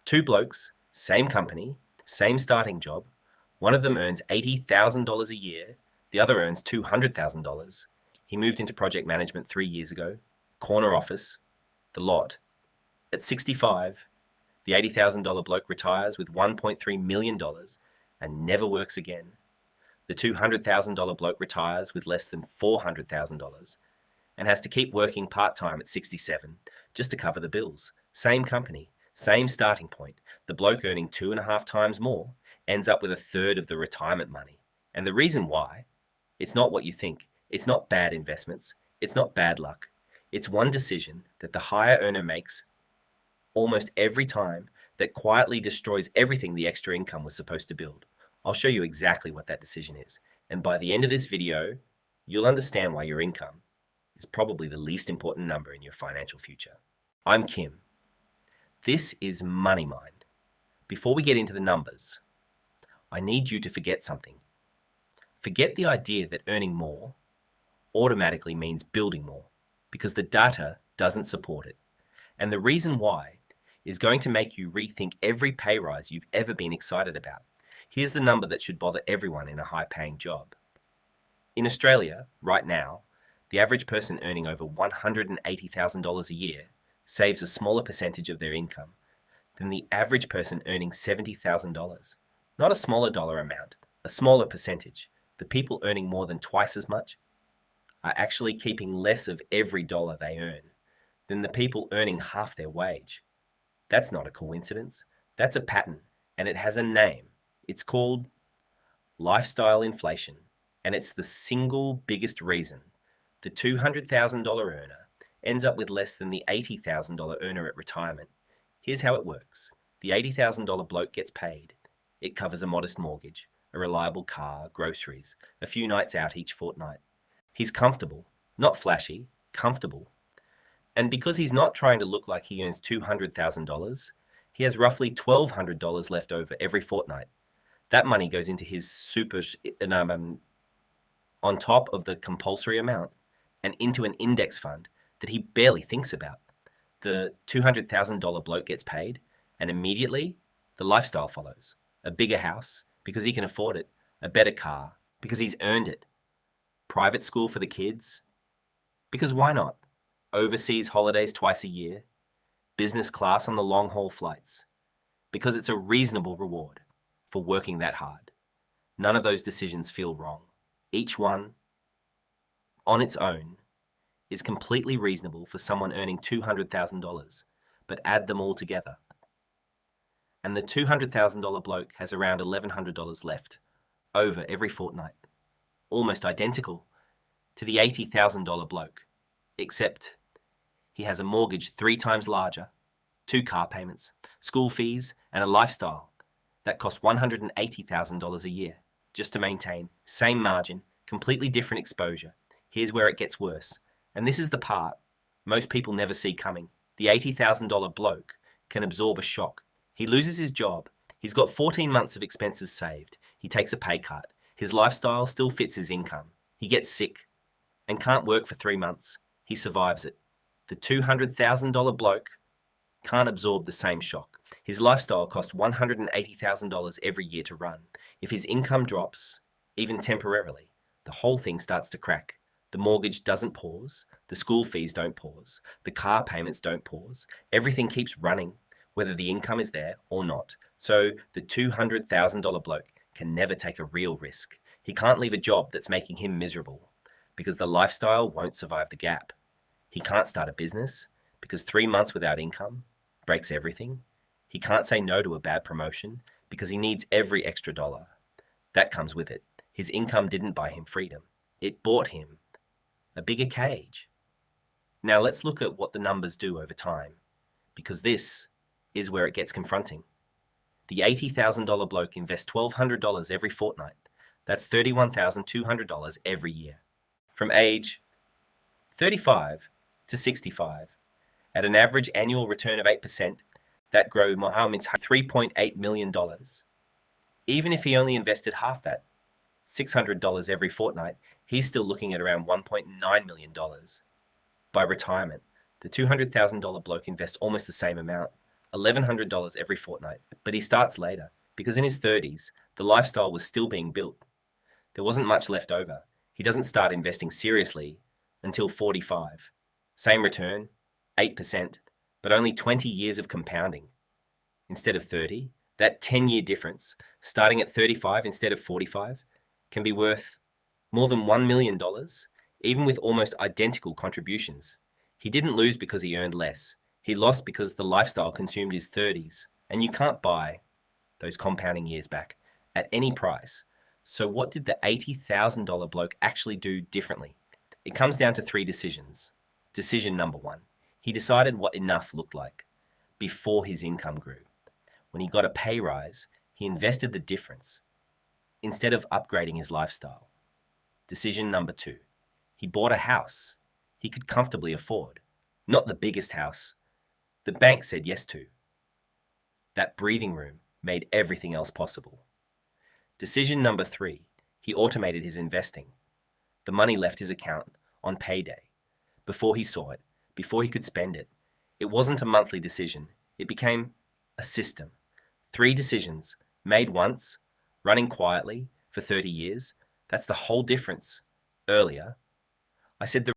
Two blokes, same company, same starting job. One of them earns $80,000 a year, the other earns $200,000. He moved into project management 3 years ago. Corner office, the lot. At 65, the $80,000 bloke retires with $1.3 million and never works again. The $200,000 bloke retires with less than $400,000 and has to keep working part-time at 67 just to cover the bills. Same company, same starting point. The bloke earning 2.5 times more ends up with 1/3 of the retirement money. And the reason why, it's not what you think. It's not bad investments. It's not bad luck. It's one decision that the higher earner makes almost every time that quietly destroys everything the extra income was supposed to build. I'll show you exactly what that decision is. And by the end of this video, you'll understand why your income is probably the least important number in your financial future. I'm Kim. This is Money Mind. Before we get into the numbers, I need you to forget something. Forget the idea that earning more automatically means building more, because the data doesn't support it. And the reason why is going to make you rethink every pay rise you've ever been excited about. Here's the number that should bother everyone in a high-paying job. In Australia, right now, the average person earning over $180,000 a year saves a smaller percentage of their income than the average person earning $70,000. Not a smaller dollar amount, a smaller percentage. The people earning more than twice as much are actually keeping less of every dollar they earn than the people earning half their wage. That's not a coincidence. That's a pattern, and it has a name. It's called lifestyle inflation, and it's the single biggest reason the $200,000 earner ends up with less than the $80,000 earner at retirement. Here's how it works. The $80,000 bloke gets paid. It covers a modest mortgage, a reliable car, groceries, a few nights out each fortnight. He's comfortable, not flashy, comfortable. And because he's not trying to look like he earns $200,000, he has roughly $1,200 left over every fortnight. That money goes into his super, on top of the compulsory amount, and into an index fund that he barely thinks about. The $200,000 bloke gets paid, and immediately the lifestyle follows. A bigger house, because he can afford it. A better car, because he's earned it. Private school for the kids, because why not? Overseas holidays twice a year. Business class on the long-haul flights, because it's a reasonable reward for working that hard. None of those decisions feel wrong. Each one, on its own, is completely reasonable for someone earning $200,000, but add them all together. And the $200,000 bloke has around $1,100 left over every fortnight, almost identical to the $80,000 bloke, except he has a mortgage 3 times larger, 2 car payments, school fees, and a lifestyle that costs $180,000 a year just to maintain. Same margin, completely different exposure. Here's where it gets worse. And this is the part most people never see coming. The $80,000 bloke can absorb a shock. He loses his job. He's got 14 months of expenses saved. He takes a pay cut. His lifestyle still fits his income. He gets sick and can't work for 3 months. He survives it. The $200,000 bloke can't absorb the same shock. His lifestyle costs $180,000 every year to run. If his income drops, even temporarily, the whole thing starts to crack. The mortgage doesn't pause. The school fees don't pause. The car payments don't pause. Everything keeps running, whether the income is there or not. So the $200,000 bloke can never take a real risk. He can't leave a job that's making him miserable because the lifestyle won't survive the gap. He can't start a business because 3 months without income breaks everything. He can't say no to a bad promotion because he needs every extra dollar. That comes with it. His income didn't buy him freedom. It bought him a bigger cage. Now let's look at what the numbers do over time, because this is where it gets confronting. The $80,000 bloke invests $1,200 every fortnight. That's $31,200 every year. From age 35 to 65, at an average annual return of 8%, that grow Mohammed's $3.8 million. Even if he only invested half that, $600 every fortnight, he's still looking at around $1.9 million. By retirement, the $200,000 bloke invests almost the same amount, $1,100 every fortnight, but he starts later because in his 30s, the lifestyle was still being built. There wasn't much left over. He doesn't start investing seriously until 45. Same return, 8%, but only 20 years of compounding instead of 30. That 10-year difference, starting at 35 instead of 45, can be worth more than $1 million, even with almost identical contributions. He didn't lose because he earned less. He lost because the lifestyle consumed his 30s, and you can't buy those compounding years back at any price. So what did the $80,000 bloke actually do differently? It comes down to 3 decisions. Decision number 1, he decided what enough looked like before his income grew. When he got a pay rise, he invested the difference instead of upgrading his lifestyle. Decision number 2, he bought a house he could comfortably afford. Not the biggest house the bank said yes to. That breathing room made everything else possible. Decision number 3, he automated his investing. The money left his account on payday, before he saw it, before he could spend it. It wasn't a monthly decision. It became a system. 3 decisions, made once, running quietly for 30 years. That's the whole difference. Earlier, I said the